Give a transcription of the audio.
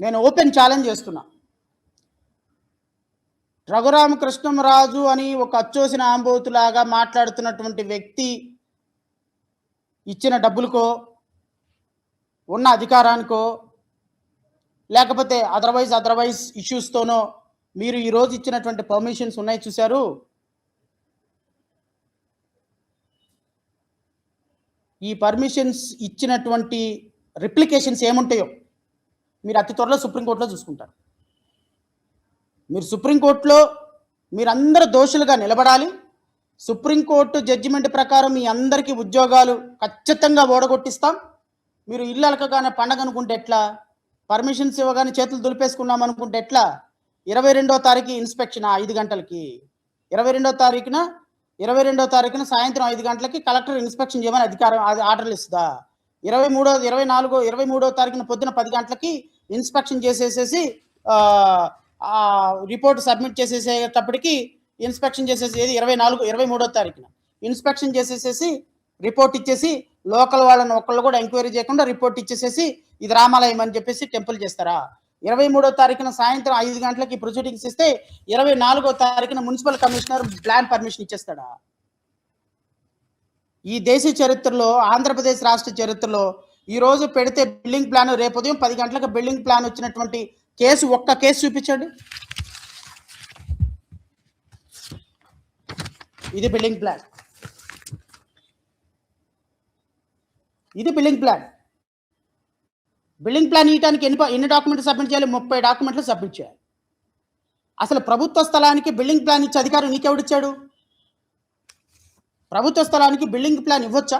నేను open challenge చేస్తున్నా. రఘురామకృష్ణంరాజు అని ఒక అచ్చోసిన ఆంబోతులాగా మాట్లాడుతున్నటువంటి వ్యక్తి ఇచ్చిన డబ్బులకో, ఉన్న అధికారానికో, లేకపోతే అదర్వైజ్ ఇష్యూస్తోనో మీరు ఈరోజు ఇచ్చినటువంటి పర్మిషన్స్ ఉన్నాయి చూశారు. ఈ పర్మిషన్స్ ఇచ్చినటువంటి రిప్లికేషన్స్ ఏముంటాయో మీరు అతి త్వరలో సుప్రీంకోర్టులో చూసుకుంటారు. మీరు సుప్రీంకోర్టులో మీరందరూ దోషులుగా నిలబడాలి. సుప్రీంకోర్టు జడ్జిమెంట్ ప్రకారం మీ అందరికీ ఉద్యోగాలు ఖచ్చితంగా ఓడగొట్టిస్తాం. మీరు ఇల్లు అలకగానే పండగ అనుకుంటే ఎట్లా, పర్మిషన్స్ ఇవ్వగానే చేతులు దులిపేసుకున్నాం అనుకుంటే ఎట్లా? 22వ తారీఖు ఇన్స్పెక్షన్ 5 గంటలకి, 22వ తారీఖున సాయంత్రం 5 గంటలకి కలెక్టర్ ఇన్స్పెక్షన్ చేయమని అధికారం ఆర్డర్లు ఇస్తుందా? 23వ తారీఖున పొద్దున 10 గంటలకి ఇన్స్పెక్షన్ చేసేసేసి రిపోర్ట్ సబ్మిట్ చేసేసేటప్పటికి ఇన్స్పెక్షన్ చేసేసి 23వ తారీఖున ఇన్స్పెక్షన్ చేసేసేసి రిపోర్ట్ ఇచ్చేసి లోకల్ వాళ్ళని ఒక్కళ్ళు కూడా ఎంక్వైరీ చేయకుండా రిపోర్ట్ ఇచ్చేసేసి ఇది రామాలయం అని చెప్పేసి టెంపుల్ చేస్తారా? 23వ తారీఖున సాయంత్రం 5 గంటలకి ప్రొసీడింగ్స్ ఇస్తే 24వ తారీఖున మున్సిపల్ కమిషనర్ ప్లాన్ పర్మిషన్ ఇచ్చేస్తాడా? ఈ దేశ చరిత్రలో, ఆంధ్రప్రదేశ్ రాష్ట్ర చరిత్రలో ఈరోజు పెడితే బిల్డింగ్ ప్లాన్ రేపు ఉదయం 10 గంటలకు బిల్డింగ్ ప్లాన్ వచ్చినటువంటి కేసు ఒక్క కేసు చూపించండి. ఇది బిల్డింగ్ ప్లాన్, ఇది బిల్డింగ్ ప్లాన్. బిల్డింగ్ ప్లాన్ ఇవ్వడానికి ఎన్ని డాక్యుమెంట్లు సబ్మిట్ చేయాలి? 30 డాక్యుమెంట్లు సబ్మిట్ చేయాలి. అసలు ప్రభుత్వ స్థలానికి బిల్డింగ్ ప్లాన్ ఇచ్చే అధికారం నీకెవడిచ్చాడు? ప్రభుత్వ స్థలానికి బిల్డింగ్ ప్లాన్ ఇవ్వచ్చా?